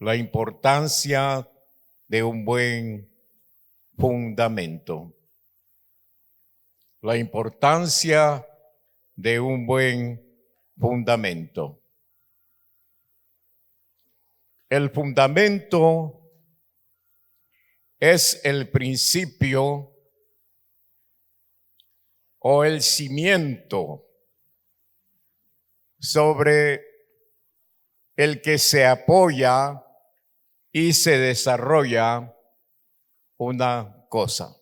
La importancia de un buen fundamento. La importancia de un buen fundamento. El fundamento es el principio o el cimiento sobre el que se apoya y se desarrolla una cosa.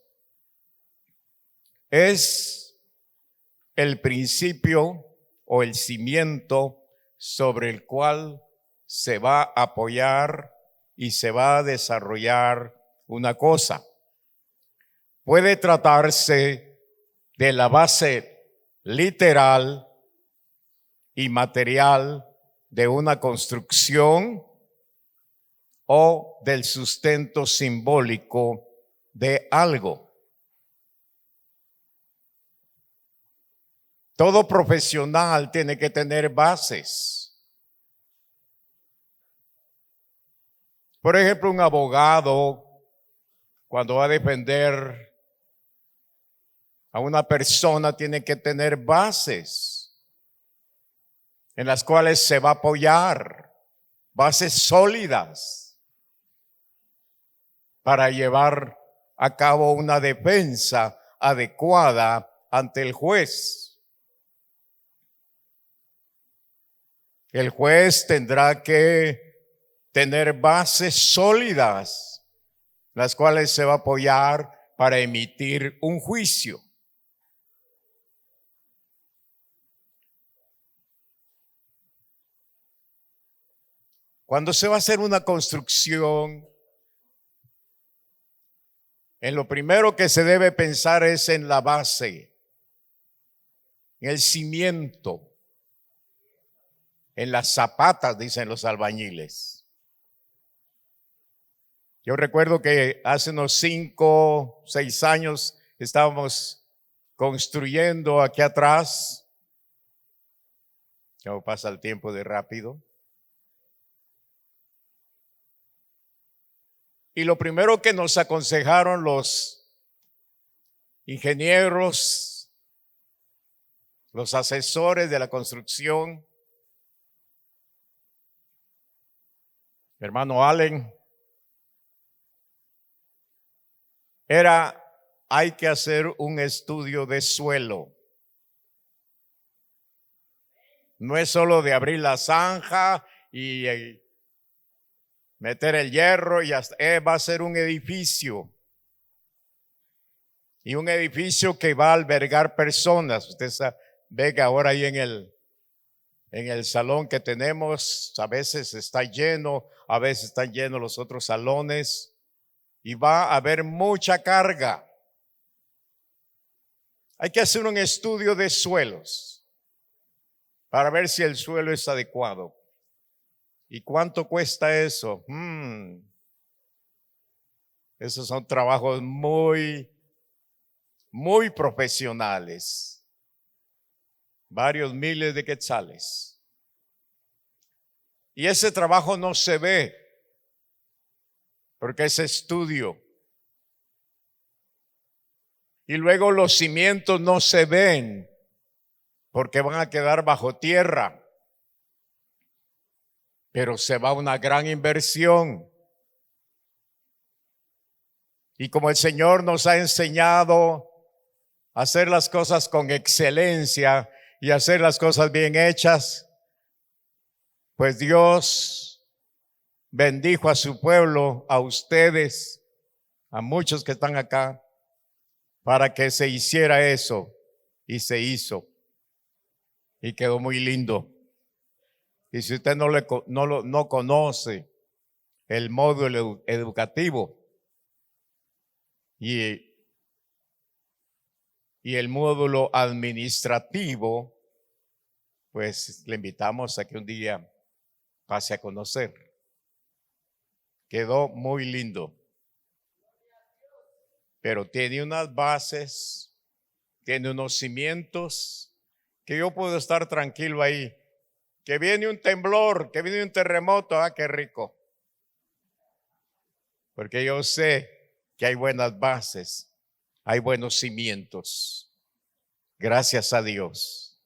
Es el principio o el cimiento sobre el cual se va a apoyar y se va a desarrollar una cosa. Puede tratarse de la base literal y material de una construcción o del sustento simbólico de algo. Todo profesional tiene que tener bases. Por ejemplo, un abogado, cuando va a defender a una persona, tiene que tener bases en las cuales se va a apoyar, bases sólidas para llevar a cabo una defensa adecuada ante el juez. El juez tendrá que tener bases sólidas, las cuales se va a apoyar para emitir un juicio. Cuando se va a hacer una construcción, en lo primero que se debe pensar es en la base, en el cimiento, en las zapatas, dicen los albañiles. Yo recuerdo que hace unos 5, 6 años estábamos construyendo aquí atrás. Ya pasa el tiempo de rápido. Y lo primero que nos aconsejaron los ingenieros, los asesores de la construcción, mi hermano Allen, hay que hacer un estudio de suelo. No es solo de abrir la zanja y meter el hierro y hasta, va a ser un edificio. Y un edificio que va a albergar personas. Usted ve que ahora ahí en el salón que tenemos, a veces está lleno, a veces están llenos los otros salones. Y va a haber mucha carga. Hay que hacer un estudio de suelos para ver si el suelo es adecuado. ¿Y cuánto cuesta eso? Esos son trabajos muy profesionales. Varios miles de quetzales. Y ese trabajo no se ve porque es estudio. Y luego los cimientos no se ven porque van a quedar bajo tierra. Pero se va una gran inversión. Y como el Señor nos ha enseñado a hacer las cosas con excelencia y hacer las cosas bien hechas, pues Dios bendijo a su pueblo, a ustedes, a muchos que están acá, para que se hiciera eso. Y se hizo. Y quedó muy lindo. Y si usted no conoce el módulo educativo y el módulo administrativo, pues le invitamos a que un día pase a conocer. Quedó muy lindo. Pero tiene unas bases, tiene unos cimientos que yo puedo estar tranquilo ahí. Que viene un temblor, que viene un terremoto, qué rico. porque yo sé que hay buenas bases, hay buenos cimientos. Gracias a Dios.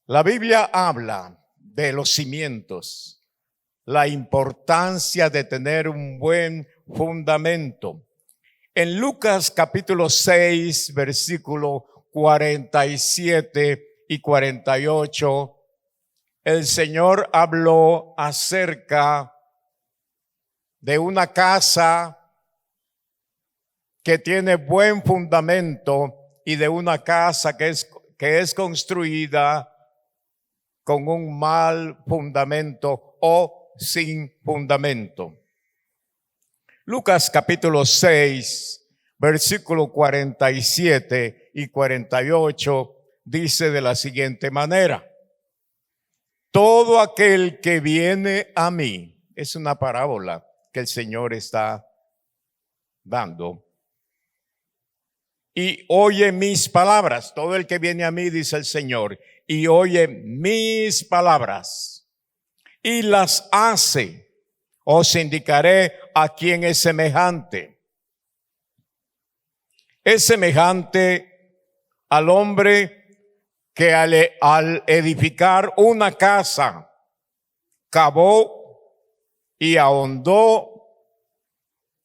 La Biblia habla de los cimientos, la importancia de tener un buen fundamento. En Lucas capítulo 6, versículo 47 y 48, el Señor habló acerca de una casa que tiene buen fundamento y de una casa que es construida con un mal fundamento o sin fundamento. Lucas capítulo 6, versículo 47 y 48 dice de la siguiente manera: todo aquel que viene a mí, es una parábola que el Señor está dando, y oye mis palabras. Todo el que viene a mí, dice el Señor, y oye mis palabras y las hace, os indicaré a quién es semejante. Es semejante al hombre que al edificar una casa cavó y ahondó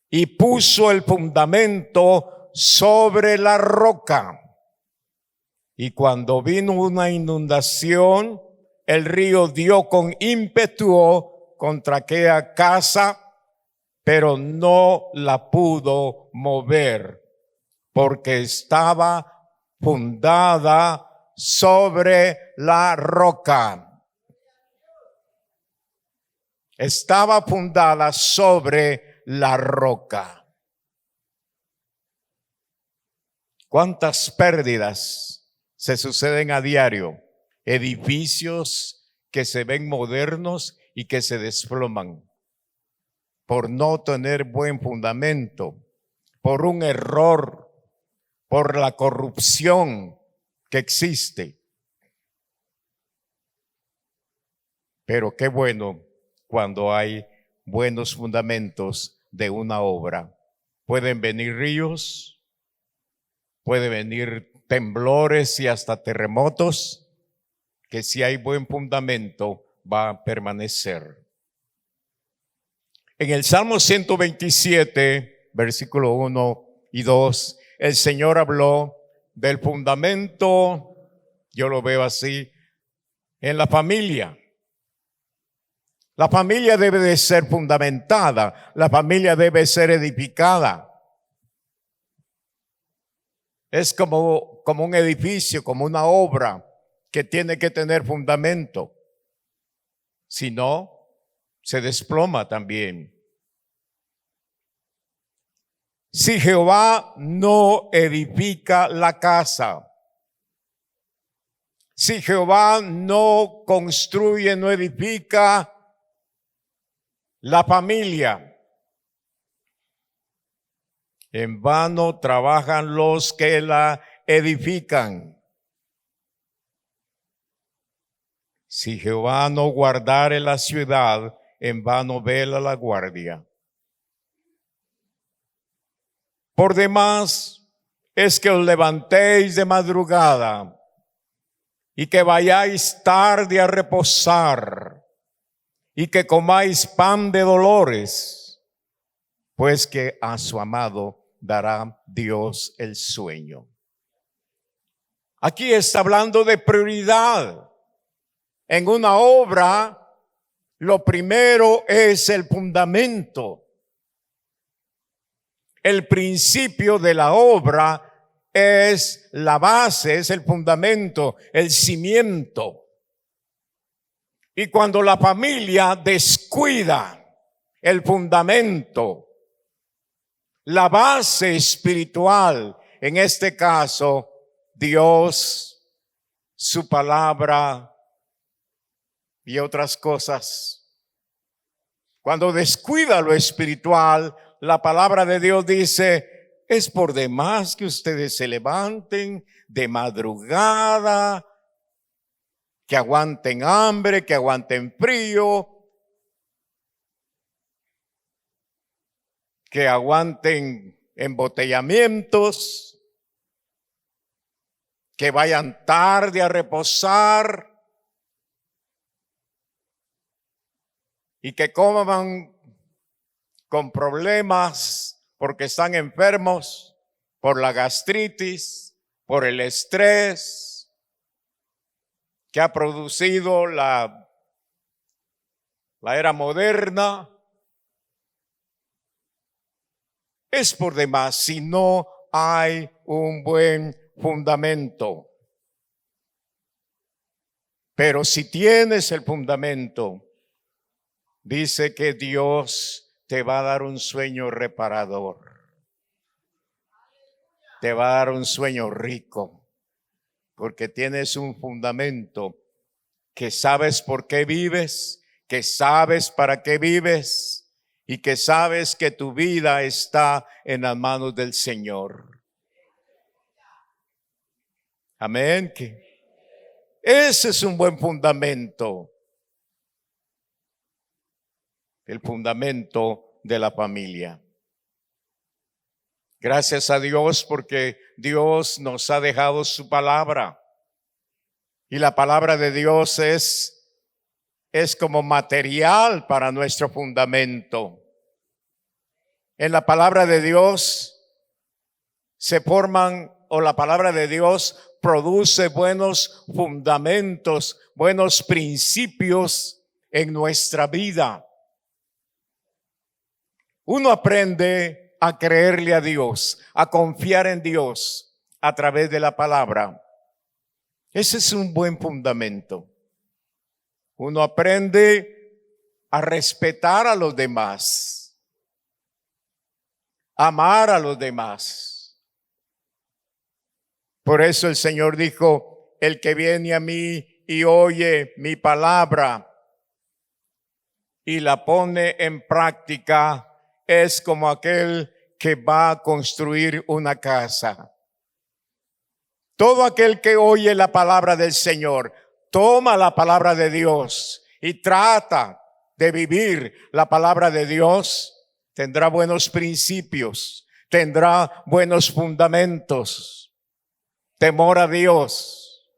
y puso el fundamento sobre la roca. Y cuando vino una inundación, el río dio con ímpetu contra aquella casa, pero no la pudo mover, porque estaba fundada sobre la roca. Estaba fundada sobre la roca. ¿Cuántas pérdidas se suceden a diario? Edificios que se ven modernos y que se desploman por no tener buen fundamento, por un error, por la corrupción que existe. Pero qué bueno cuando hay buenos fundamentos de una obra. Pueden venir ríos, pueden venir temblores y hasta terremotos, que si hay buen fundamento va a permanecer. En el Salmo 127, versículo 1 y 2, el Señor habló del fundamento, yo lo veo así, en la familia. La familia debe de ser fundamentada, la familia debe ser edificada. Es como un edificio, como una obra que tiene que tener fundamento. Si no, se desploma también. Si Jehová no edifica la casa, si Jehová no construye, no edifica la familia, en vano trabajan los que la edifican. Si Jehová no guardare la ciudad, en vano vela la guardia. Por demás, es que os levantéis de madrugada y que vayáis tarde a reposar y que comáis pan de dolores, pues que a su amado dará Dios el sueño. Aquí está hablando de prioridad. En una obra, lo primero es el fundamento. El principio de la obra es la base, es el fundamento, el cimiento. Y cuando la familia descuida el fundamento, la base espiritual, en este caso, Dios, su palabra y otras cosas. Cuando descuida lo espiritual, la palabra de Dios dice: es por demás que ustedes se levanten de madrugada, que aguanten hambre, que aguanten frío, que aguanten embotellamientos, que vayan tarde a reposar y que coman con problemas porque están enfermos por la gastritis, por el estrés que ha producido la era moderna. Es por demás si no hay un buen fundamento. Pero si tienes el fundamento, dice que Dios te va a dar un sueño reparador. Te va a dar un sueño rico, porque tienes un fundamento que sabes por qué vives, que sabes para qué vives y que sabes que tu vida está en las manos del Señor. Amén. Ese es un buen fundamento. El fundamento de la familia. Gracias a Dios porque Dios nos ha dejado su palabra. Y la palabra de Dios es como material para nuestro fundamento. En la palabra de Dios se forman, o la palabra de Dios produce buenos fundamentos, buenos principios en nuestra vida. Uno aprende a creerle a Dios, a confiar en Dios a través de la palabra. Ese es un buen fundamento. Uno aprende a respetar a los demás, amar a los demás. Por eso el Señor dijo, el que viene a mí y oye mi palabra y la pone en práctica, es como aquel que va a construir una casa. Todo aquel que oye la palabra del Señor, toma la palabra de Dios y trata de vivir la palabra de Dios, tendrá buenos principios, tendrá buenos fundamentos, temor a Dios,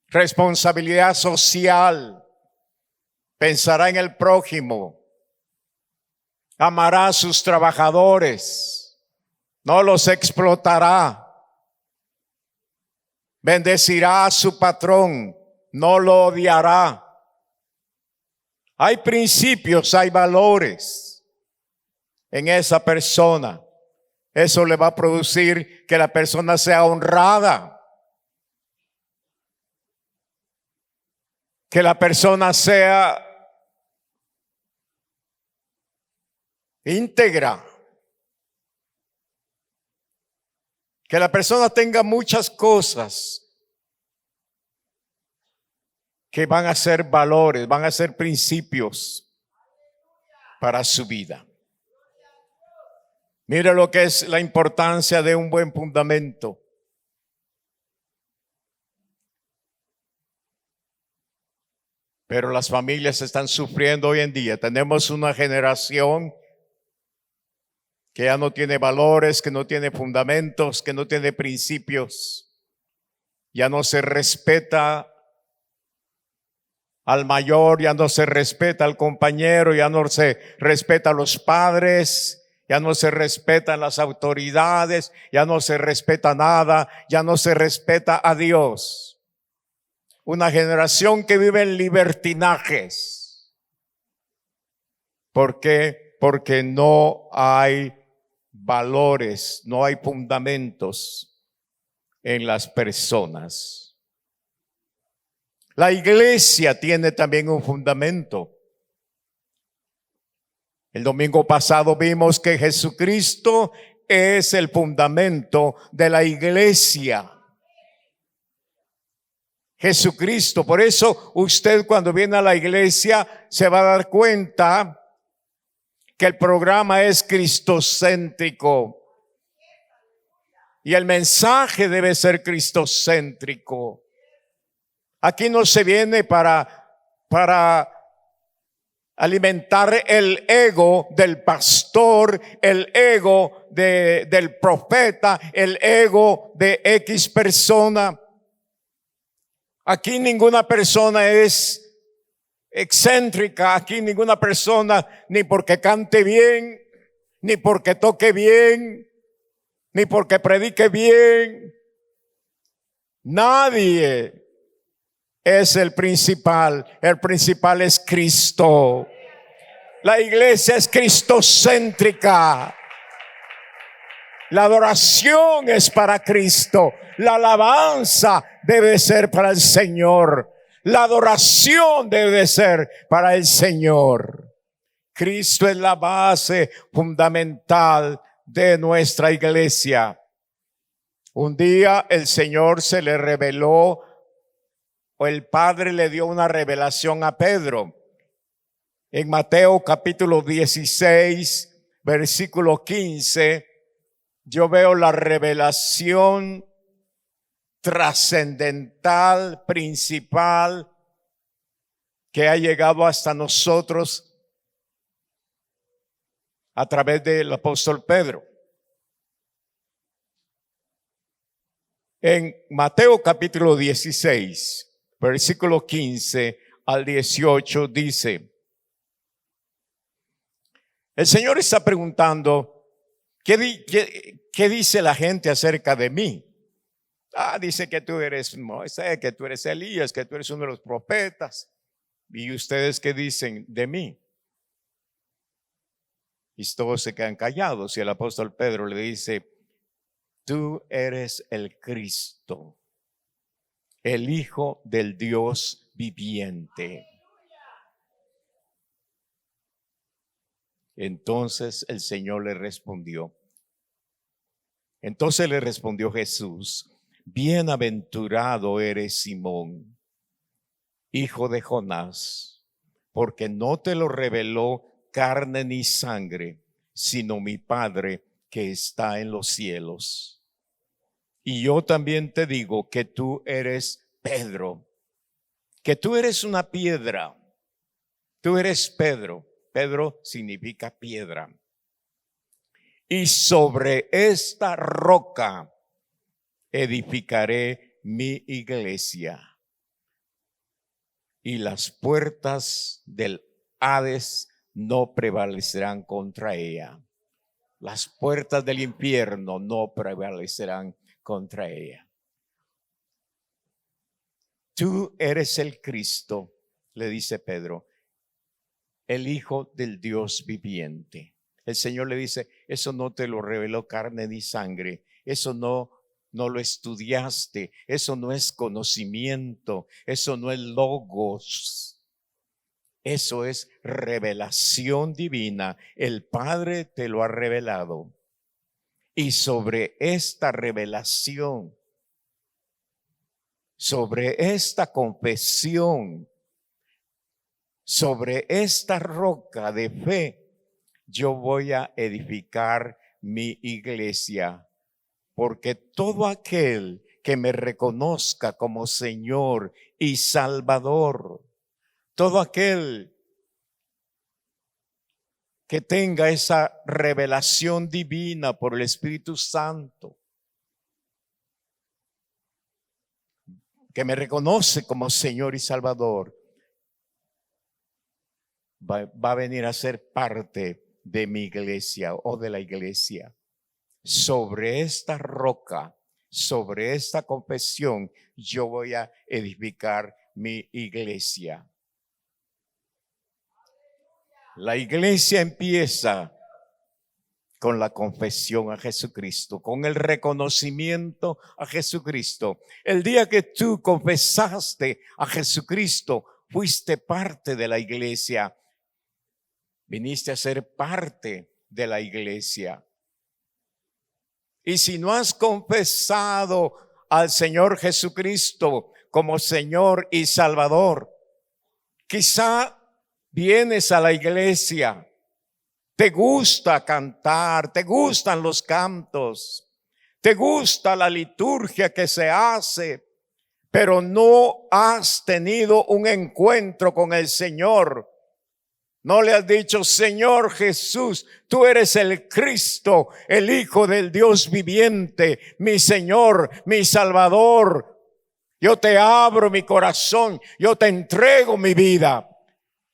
responsabilidad social, pensará en el prójimo, amará a sus trabajadores, no los explotará, bendecirá a su patrón, no lo odiará. Hay principios, hay valores en esa persona. Eso le va a producir que la persona sea honrada, que la persona sea íntegra, que la persona tenga muchas cosas que van a ser valores, van a ser principios para su vida. Mire lo que es la importancia de un buen fundamento. Pero las familias están sufriendo hoy en día. Tenemos una generación que ya no tiene valores, que no tiene fundamentos, que no tiene principios. Ya no se respeta al mayor, ya no se respeta al compañero, ya no se respeta a los padres, ya no se respetan las autoridades, ya no se respeta nada, ya no se respeta a Dios. Una generación que vive en libertinajes. ¿Por qué? Porque no hay valores, no hay fundamentos en las personas. La iglesia tiene también un fundamento. El domingo pasado vimos que Jesucristo es el fundamento de la iglesia. Jesucristo, por eso usted cuando viene a la iglesia se va a dar cuenta que el programa es cristocéntrico y el mensaje debe ser cristocéntrico. Aquí no se viene para alimentar el ego del pastor, el ego del profeta, el ego de X persona. Aquí ninguna persona es excéntrica, aquí ninguna persona ni porque cante bien, ni porque toque bien, ni porque predique bien. Nadie es el principal es Cristo. La iglesia es cristocéntrica. La adoración es para Cristo. La alabanza debe ser para el Señor. La adoración debe ser para el Señor. Cristo es la base fundamental de nuestra iglesia. Un día el Señor se le reveló, o el Padre le dio una revelación a Pedro. En Mateo capítulo 16, versículo 15, yo veo la revelación trascendental, principal, que ha llegado hasta nosotros a través del apóstol Pedro. En Mateo capítulo 16, versículo 15 al 18 dice, el Señor está preguntando, ¿qué dice la gente acerca de mí? Dice que tú eres Moisés, que tú eres Elías, que tú eres uno de los profetas. ¿Y ustedes qué dicen de mí? Y todos se quedan callados y el apóstol Pedro le dice, tú eres el Cristo, el Hijo del Dios viviente. Entonces el Señor le respondió. Entonces le respondió Jesús, bienaventurado eres Simón, hijo de Jonás, porque no te lo reveló carne ni sangre, sino mi Padre que está en los cielos. Y yo también te digo que tú eres Pedro, que tú eres una piedra. Tú eres Pedro. Pedro significa piedra. Y sobre esta roca edificaré mi iglesia. Y las puertas del Hades no prevalecerán contra ella. Las puertas del infierno no prevalecerán contra ella. Tú eres el Cristo, le dice Pedro, el Hijo del Dios viviente. El Señor le dice, eso no te lo reveló carne ni sangre, eso no lo estudiaste, eso no es conocimiento, eso no es logos, eso es revelación divina. El Padre te lo ha revelado. Y sobre esta revelación, sobre esta confesión, sobre esta roca de fe, yo voy a edificar mi iglesia, porque todo aquel que me reconozca como Señor y Salvador, todo aquel que tenga esa revelación divina por el Espíritu Santo, que me reconoce como Señor y Salvador, va a venir a ser parte de mi iglesia o de la iglesia. Sobre esta roca, sobre esta confesión, yo voy a edificar mi iglesia. La iglesia empieza con la confesión a Jesucristo, con el reconocimiento a Jesucristo. El día que tú confesaste a Jesucristo, fuiste parte de la iglesia. Viniste a ser parte de la iglesia. Y si no has confesado al Señor Jesucristo como Señor y Salvador, quizá vienes a la iglesia, te gusta cantar, te gustan los cantos, te gusta la liturgia que se hace, pero no has tenido un encuentro con el Señor. No le has dicho: Señor Jesús, tú eres el Cristo, el Hijo del Dios viviente, mi Señor, mi Salvador. Yo te abro mi corazón, yo te entrego mi vida.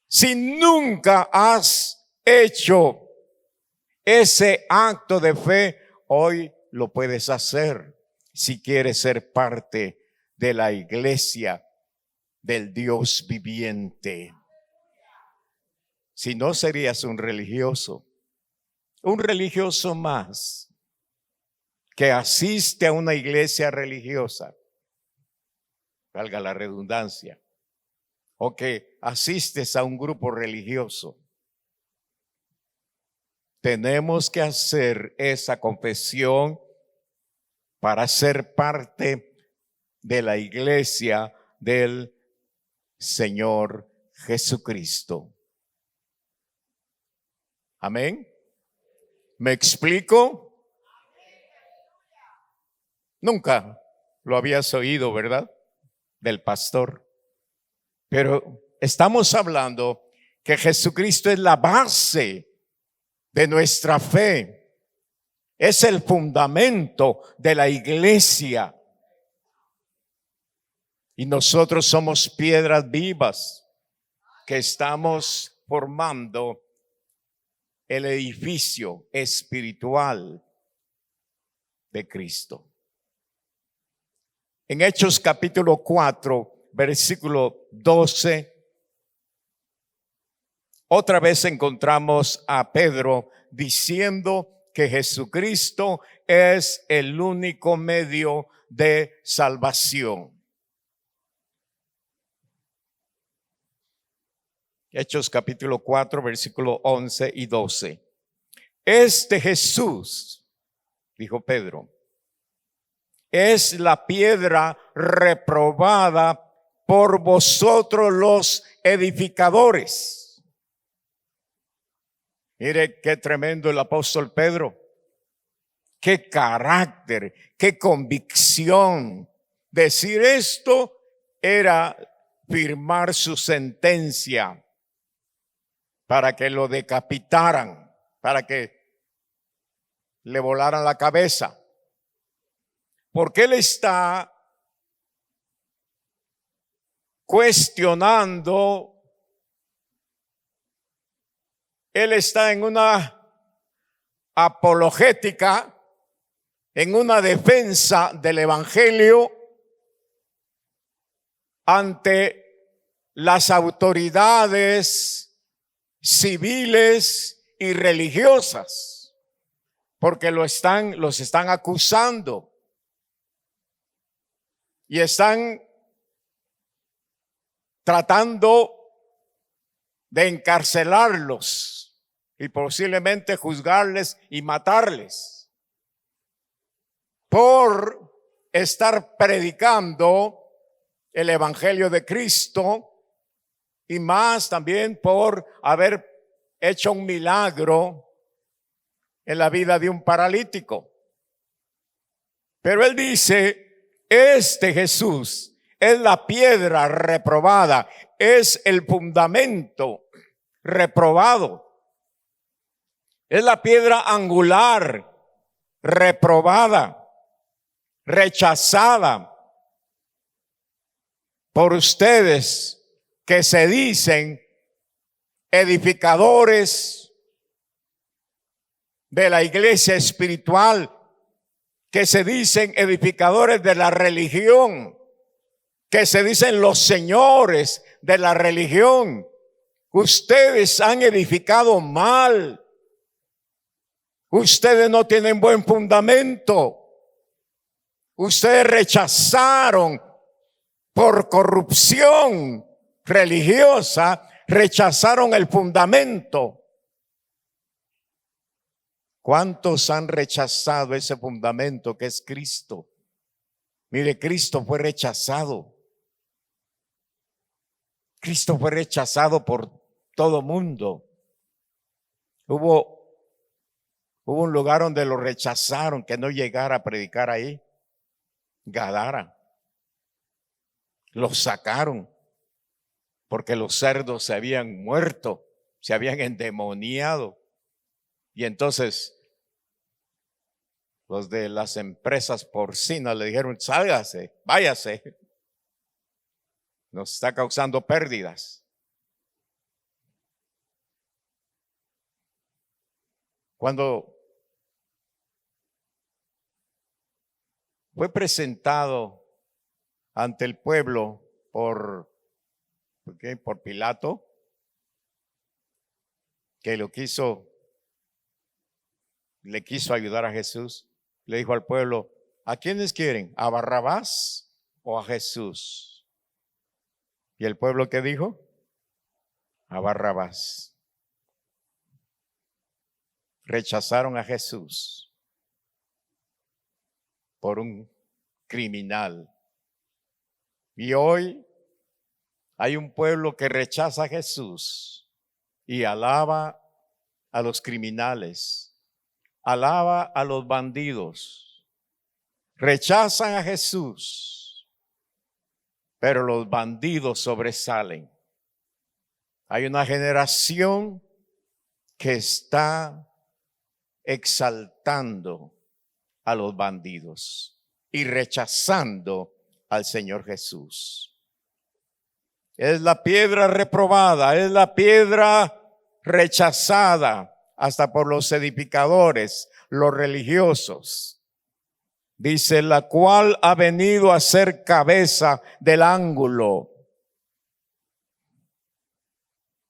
Si nunca has hecho ese acto de fe, hoy lo puedes hacer si quieres ser parte de la iglesia del Dios viviente. Si no, serías un religioso más que asiste a una iglesia religiosa, valga la redundancia, o que asistes a un grupo religioso. Tenemos que hacer esa confesión para ser parte de la iglesia del Señor Jesucristo. Amén. ¿Me explico? Nunca lo habías oído, ¿verdad? Del pastor. Pero estamos hablando que Jesucristo es la base de nuestra fe. Es el fundamento de la iglesia. Y nosotros somos piedras vivas que estamos formando el edificio espiritual de Cristo. En Hechos capítulo 4, versículo 12, otra vez encontramos a Pedro diciendo que Jesucristo es el único medio de salvación. Hechos capítulo 4, versículo 11 y 12. Este Jesús, dijo Pedro, es la piedra reprobada por vosotros los edificadores. Mire qué tremendo el apóstol Pedro. Qué carácter, qué convicción. Decir esto era firmar su sentencia para que lo decapitaran, para que le volaran la cabeza. Porque él está cuestionando, él está en una apologética, en una defensa del evangelio ante las autoridades civiles y religiosas, porque los están acusando y están tratando de encarcelarlos y posiblemente juzgarles y matarles por estar predicando el evangelio de Cristo, y más también por haber hecho un milagro en la vida de un paralítico. Pero él dice, este Jesús es la piedra reprobada, es el fundamento reprobado, es la piedra angular reprobada, rechazada por ustedes que se dicen edificadores de la iglesia espiritual, que se dicen edificadores de la religión, que se dicen los señores de la religión. Ustedes han edificado mal. Ustedes no tienen buen fundamento. Ustedes rechazaron por corrupción religiosa, rechazaron el fundamento. ¿Cuántos han rechazado ese fundamento que es Cristo? Mire, Cristo fue rechazado. Cristo fue rechazado por todo mundo. Hubo un lugar donde lo rechazaron, que no llegara a predicar ahí. Gadara. Lo sacaron porque los cerdos se habían muerto se habían endemoniado. Y entonces los de las empresas porcinas le dijeron, sálgase, váyase, nos está causando pérdidas. Cuando fue presentado ante el pueblo por Pilato, que le quiso ayudar a Jesús, le dijo al pueblo, ¿a quiénes quieren? ¿A Barrabás o a Jesús? ¿Y el pueblo qué dijo? A Barrabás. Rechazaron a Jesús por un criminal. Y hoy hay un pueblo que rechaza a Jesús y alaba a los criminales, alaba a los bandidos. Rechazan a Jesús, pero los bandidos sobresalen. Hay una generación que está exaltando a los bandidos y rechazando al Señor Jesús. Es la piedra reprobada, es la piedra rechazada hasta por los edificadores, los religiosos. Dice, la cual ha venido a ser cabeza del ángulo.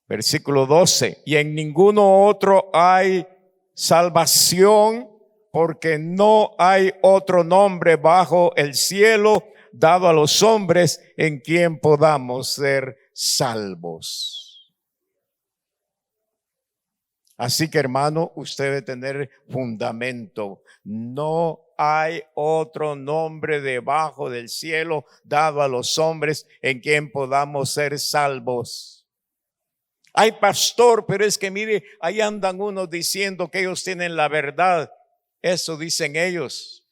Versículo 12, y en ninguno otro hay salvación, porque no hay otro nombre bajo el cielo dado a los hombres en quien podamos ser salvos. Así que, hermano, usted debe tener fundamento. No hay otro nombre debajo del cielo dado a los hombres en quien podamos ser salvos. Ay, pastor, pero es que mire, ahí andan unos diciendo que ellos tienen la verdad. Eso dicen ellos.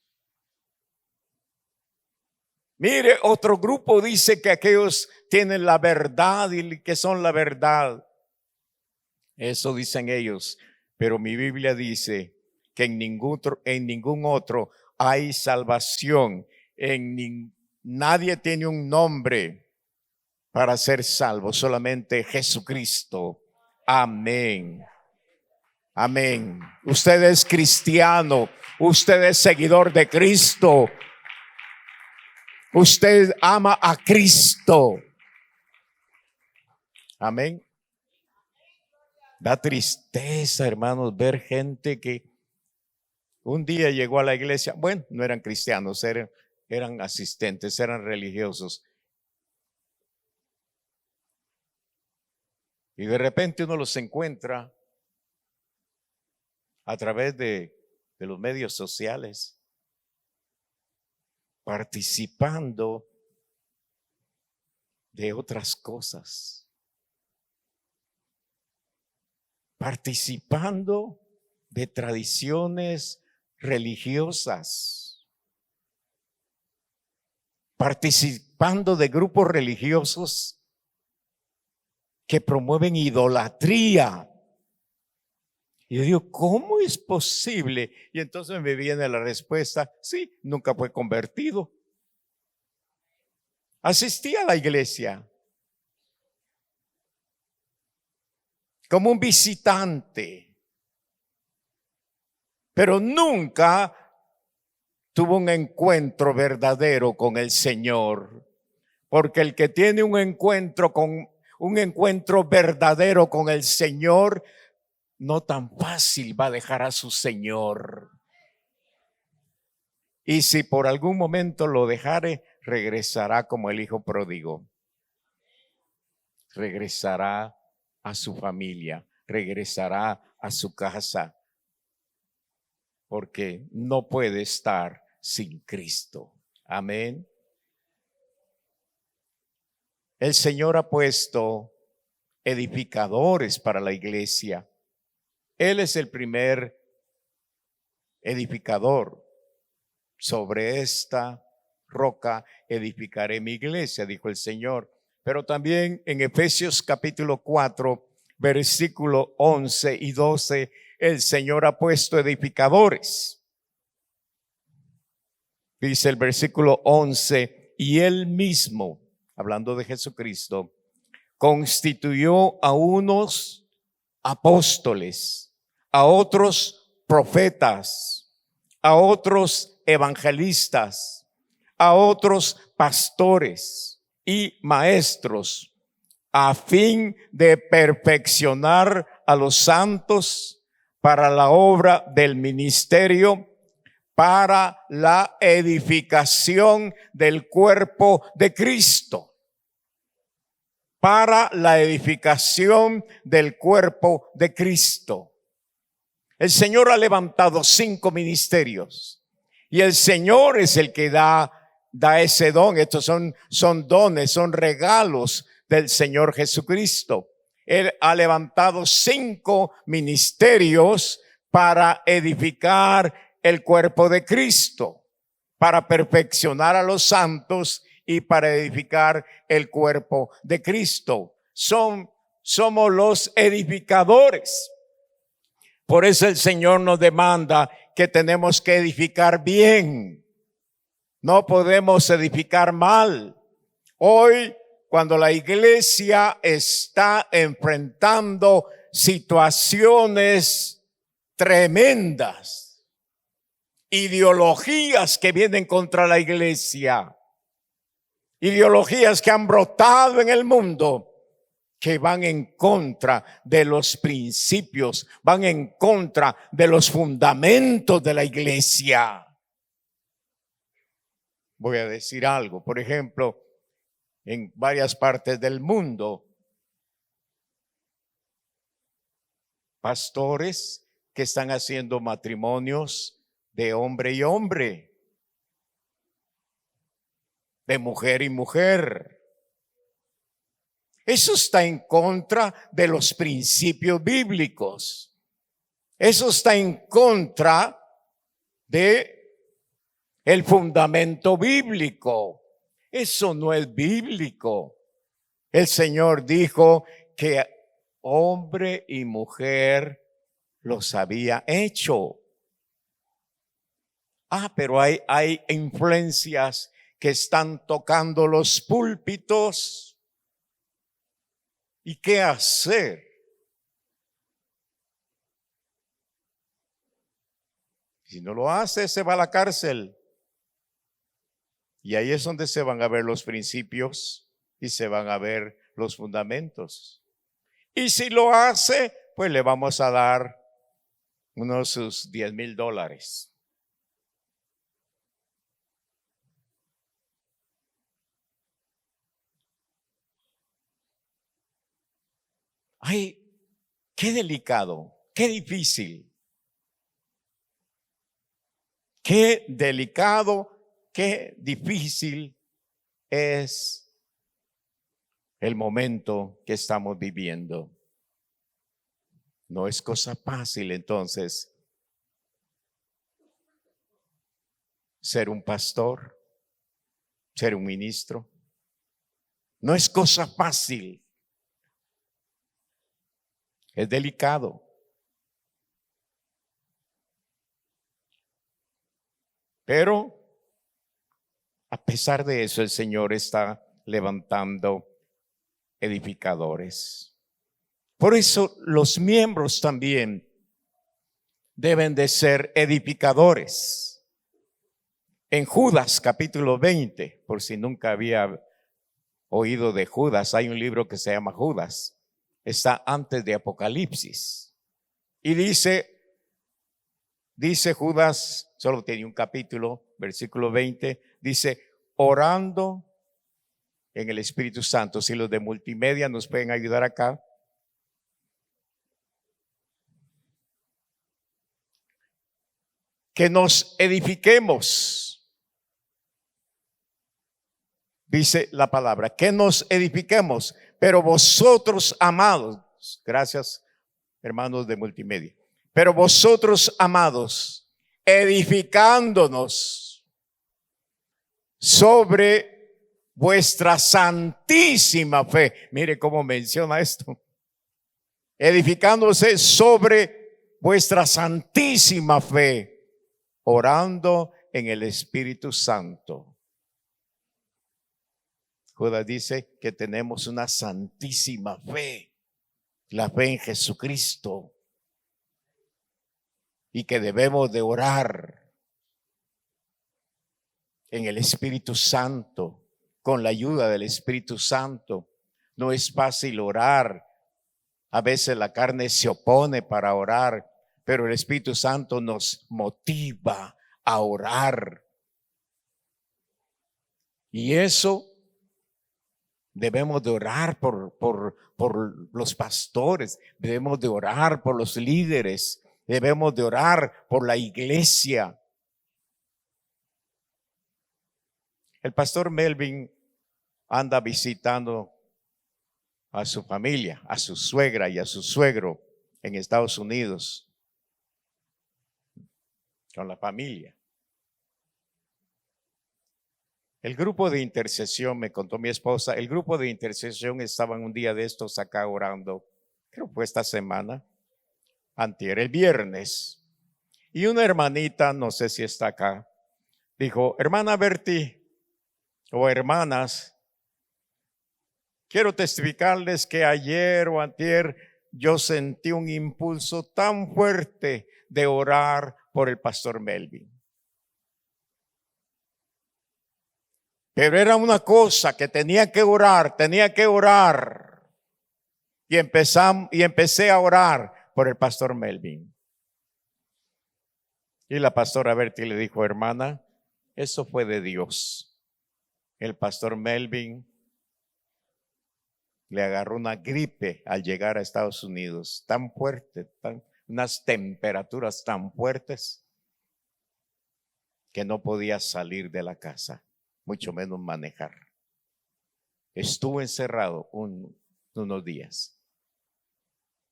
Mire, otro grupo dice que aquellos tienen la verdad y que son la verdad. Eso dicen ellos. Pero mi Biblia dice que en ningún otro hay salvación. Nadie tiene un nombre para ser salvo, solamente Jesucristo. Amén. Amén. Usted es cristiano, usted es seguidor de Cristo, usted ama a Cristo. Amén. Da tristeza, hermanos, ver gente que un día llegó a la iglesia. Bueno, no eran cristianos, eran asistentes, eran religiosos. Y de repente uno los encuentra a través de los medios sociales, participando de otras cosas, participando de tradiciones religiosas, participando de grupos religiosos que promueven idolatría. Y yo digo, ¿cómo es posible? Y entonces me viene la respuesta, sí, nunca fue convertido. Asistía a la iglesia como un visitante, pero nunca tuvo un encuentro verdadero con el Señor. Porque el que tiene un encuentro verdadero con el Señor, no tan fácil va a dejar a su Señor. Y si por algún momento lo dejare, regresará como el hijo pródigo. Regresará a su familia, regresará a su casa, porque no puede estar sin Cristo. Amén. El Señor ha puesto edificadores para la iglesia. Él es el primer edificador. Sobre esta roca edificaré mi iglesia, dijo el Señor. Pero también en Efesios capítulo 4, versículo 11 y 12, el Señor ha puesto edificadores. Dice el versículo 11, y Él mismo, hablando de Jesucristo, constituyó a unos apóstoles, a otros profetas, a otros evangelistas, a otros pastores y maestros, a fin de perfeccionar a los santos para la obra del ministerio, para la edificación del cuerpo de Cristo. Para la edificación del cuerpo de Cristo. El Señor ha levantado 5 ministerios y el Señor es el que da ese don. Estos son dones, son regalos del Señor Jesucristo. Él ha levantado 5 ministerios para edificar el cuerpo de Cristo, para perfeccionar a los santos y para edificar el cuerpo de Cristo. Somos los edificadores. Por eso el Señor nos demanda que tenemos que edificar bien. No podemos edificar mal. Hoy, cuando la iglesia está enfrentando situaciones tremendas, ideologías que vienen contra la iglesia, ideologías que han brotado en el mundo, que van en contra de los principios, van en contra de los fundamentos de la iglesia. Voy a decir algo, por ejemplo, en varias partes del mundo, pastores que están haciendo matrimonios de hombre y hombre, de mujer y mujer. Eso está en contra de los principios bíblicos. Eso está en contra de el fundamento bíblico. Eso no es bíblico. El Señor dijo que hombre y mujer los había hecho. Pero hay influencias que están tocando los púlpitos. ¿Y qué hacer? Si no lo hace, se va a la cárcel. Y ahí es donde se van a ver los principios y se van a ver los fundamentos. Y si lo hace, pues le vamos a dar unos sus $10,000. Ay, qué delicado, qué difícil. Qué delicado, qué difícil es el momento que estamos viviendo. No es cosa fácil entonces ser un pastor, ser un ministro. No es cosa fácil. Es delicado. Pero a pesar de eso, el Señor está levantando edificadores. Por eso los miembros también deben de ser edificadores. En Judas capítulo 20, por si nunca había oído de Judas, hay un libro que se llama Judas. Está antes de Apocalipsis. Y dice Judas, solo tiene un capítulo, versículo 20, dice, orando en el Espíritu Santo. Si los de multimedia nos pueden ayudar acá. Que nos edifiquemos. Dice la palabra, que nos edifiquemos. Pero vosotros, amados, gracias hermanos de multimedia, pero vosotros, amados, edificándonos sobre vuestra santísima fe. Mire cómo menciona esto. edificándose sobre vuestra santísima fe, orando en el Espíritu Santo. Judas dice que tenemos una santísima fe, la fe en Jesucristo, y que debemos de orar en el Espíritu Santo, con la ayuda del Espíritu Santo. No es fácil orar. A veces la carne se opone para orar, pero el Espíritu Santo nos motiva a orar. Y eso debemos de orar por los pastores, debemos de orar por los líderes, debemos de orar por la iglesia. El pastor Melvin anda visitando a su familia, a su suegra y a su suegro en Estados Unidos, con la familia. El grupo de intercesión, me contó mi esposa, el grupo de intercesión estaban un día de estos acá orando, creo que fue esta semana, antier, el viernes. Y una hermanita, no sé si está acá, dijo: hermana Berti, o hermanas, quiero testificarles que ayer o antier yo sentí un impulso tan fuerte de orar por el pastor Melvin. Pero era una cosa que tenía que orar. Y empecé a orar por el pastor Melvin. Y la pastora Berti le dijo: hermana, eso fue de Dios. El pastor Melvin le agarró una gripe al llegar a Estados Unidos, tan fuerte, unas temperaturas tan fuertes que no podía salir de la casa, mucho menos manejar. Estuvo encerrado unos días.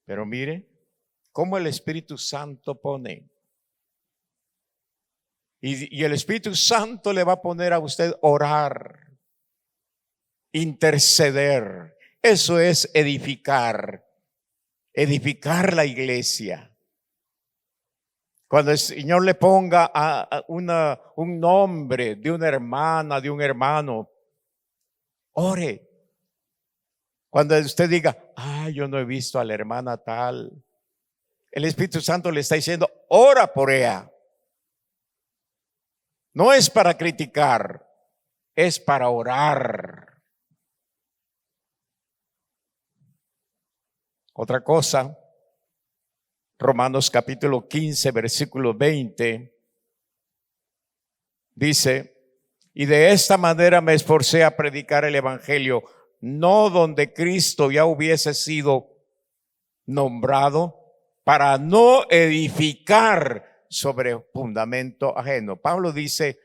Pero mire cómo el Espíritu Santo pone. Y el Espíritu Santo le va a poner a usted orar, interceder. Eso es edificar la iglesia. Cuando el Señor le ponga un nombre de una hermana, de un hermano, ore. Cuando usted diga: yo no he visto a la hermana tal, el Espíritu Santo le está diciendo: ora por ella. No es para criticar, es para orar. Otra cosa, Romanos capítulo 15, versículo 20, dice: y de esta manera me esforcé a predicar el evangelio, no donde Cristo ya hubiese sido nombrado, para no edificar sobre fundamento ajeno. Pablo dice: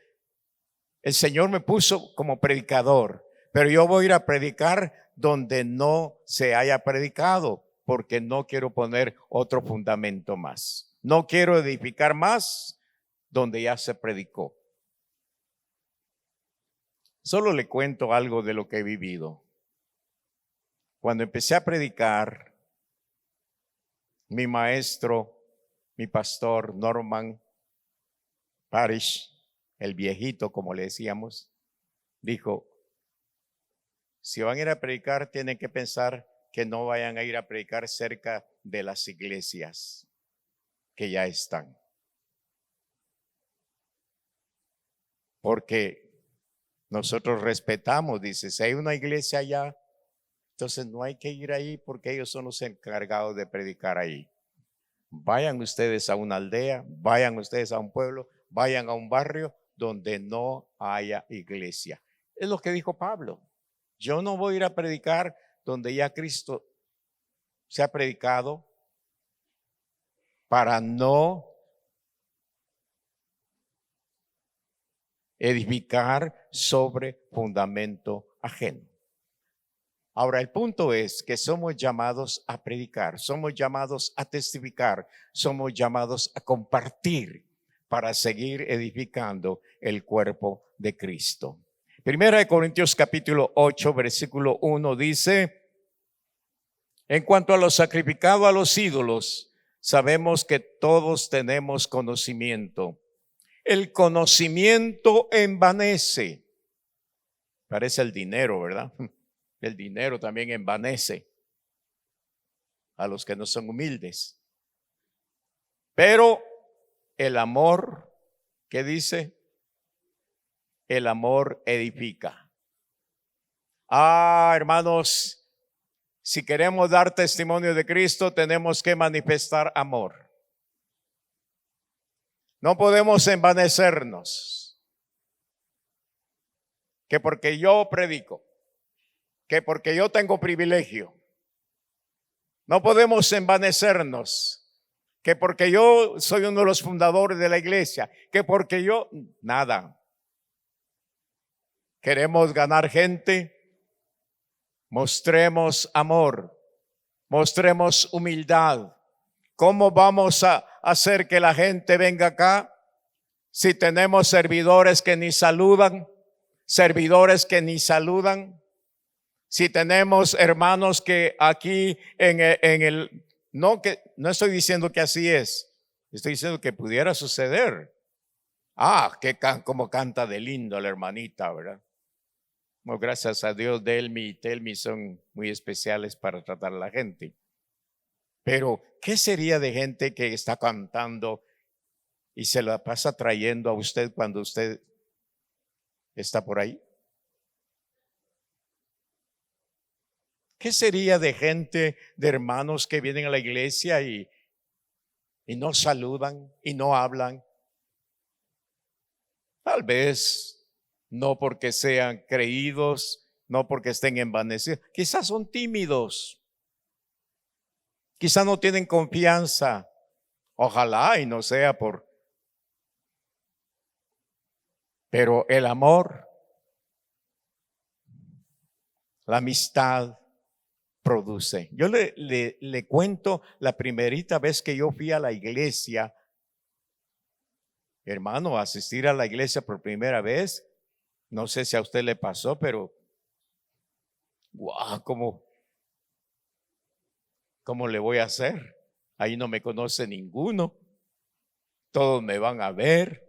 el Señor me puso como predicador, pero yo voy a ir a predicar donde no se haya predicado, porque no quiero poner otro fundamento más. No quiero edificar más donde ya se predicó. Solo le cuento algo de lo que he vivido. Cuando empecé a predicar, mi maestro, mi pastor Norman Parish, el viejito como le decíamos, dijo: si van a ir a predicar, tienen que pensar que no vayan a ir a predicar cerca de las iglesias que ya están. Porque nosotros respetamos, dice, si hay una iglesia allá, entonces no hay que ir ahí porque ellos son los encargados de predicar ahí. Vayan ustedes a una aldea, vayan ustedes a un pueblo, vayan a un barrio donde no haya iglesia. Es lo que dijo Pablo. Yo no voy a ir a predicar donde ya Cristo se ha predicado, para no edificar sobre fundamento ajeno. Ahora, el punto es que somos llamados a predicar, somos llamados a testificar, somos llamados a compartir para seguir edificando el cuerpo de Cristo. Primera de Corintios capítulo 8, versículo 1 dice: En cuanto a lo sacrificado a los ídolos, sabemos que todos tenemos conocimiento. El conocimiento envanece. Parece el dinero, ¿verdad? El dinero también envanece a los que no son humildes. Pero el amor, ¿qué dice? El amor edifica. Hermanos, si queremos dar testimonio de Cristo, tenemos que manifestar amor. No podemos envanecernos. Que porque yo predico, que porque yo tengo privilegio. No podemos envanecernos. Que porque yo soy uno de los fundadores de la iglesia, que porque yo, nada. Queremos ganar gente, mostremos amor, mostremos humildad. ¿Cómo vamos a hacer que la gente venga acá si tenemos servidores que ni saludan? Servidores que ni saludan. Si tenemos hermanos que aquí no estoy diciendo que así es, estoy diciendo que pudiera suceder. Como canta de lindo la hermanita, ¿verdad? Bueno, gracias a Dios, Delmi y Telmi son muy especiales para tratar a la gente. Pero, ¿qué sería de gente que está cantando y se la pasa trayendo a usted cuando usted está por ahí? ¿Qué sería de gente, de hermanos que vienen a la iglesia y no saludan y no hablan? Tal vez no porque sean creídos, no porque estén envanecidos. Quizás son tímidos. Quizás no tienen confianza. Ojalá y no sea por... Pero el amor, la amistad produce. Yo le cuento la primerita vez que yo fui a la iglesia, hermano, asistir a la iglesia por primera vez. No sé si a usted le pasó, pero guau, ¿cómo le voy a hacer? Ahí no me conoce ninguno. Todos me van a ver.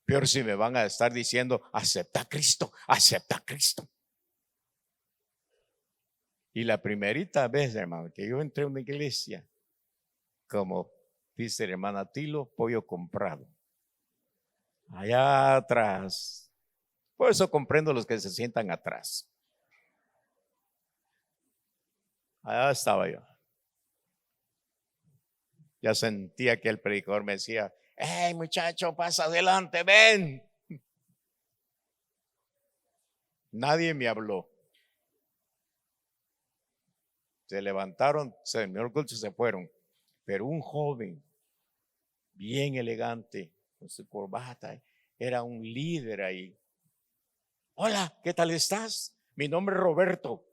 Peor si me van a estar diciendo, acepta a Cristo, acepta a Cristo. Y la primerita vez, hermano, que yo entré a una iglesia, como dice la hermana Tilo, pollo comprado. Allá atrás. Por eso comprendo los que se sientan atrás. Allá estaba yo. Ya sentía que el predicador me decía, hey muchacho, pasa adelante, ven. Nadie me habló. Se levantaron, se terminó el culto y se fueron. Pero un joven, bien elegante, con su corbata, era un líder ahí. Hola, ¿qué tal estás? Mi nombre es Roberto.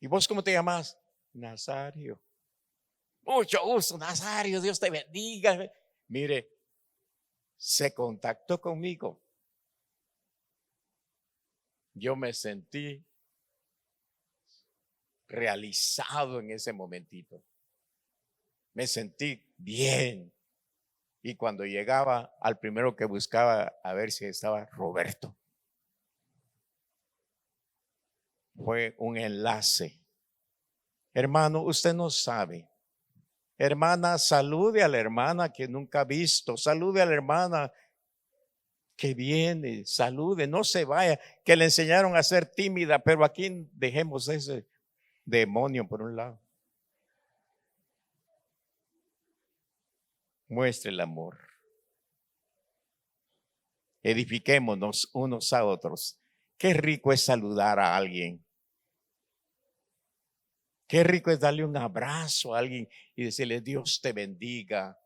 ¿Y vos cómo te llamas? Nazario. Mucho gusto, Nazario, Dios te bendiga. Mire, se contactó conmigo. Yo me sentí realizado en ese momentito. Me sentí bien. Y cuando llegaba, al primero que buscaba a ver si estaba Roberto. Fue un enlace. Hermano, usted no sabe. Hermana, salude a la hermana que nunca ha visto. Salude a la hermana que viene. Salude, no se vaya. Que le enseñaron a ser tímida, pero aquí dejemos ese demonio por un lado. Muestre el amor. Edifiquémonos unos a otros. Qué rico es saludar a alguien. Qué rico es darle un abrazo a alguien y decirle, Dios te bendiga.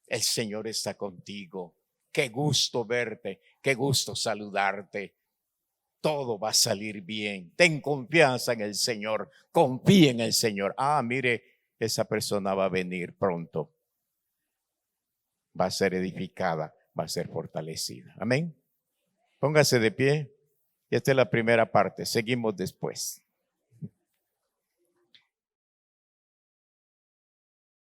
El Señor está contigo. Qué gusto verte, qué gusto saludarte. Todo va a salir bien. Ten confianza en el Señor. Confía en el Señor. Mire, esa persona va a venir pronto. Va a ser edificada, va a ser fortalecida. Amén. Póngase de pie. Y esta es la primera parte. Seguimos después.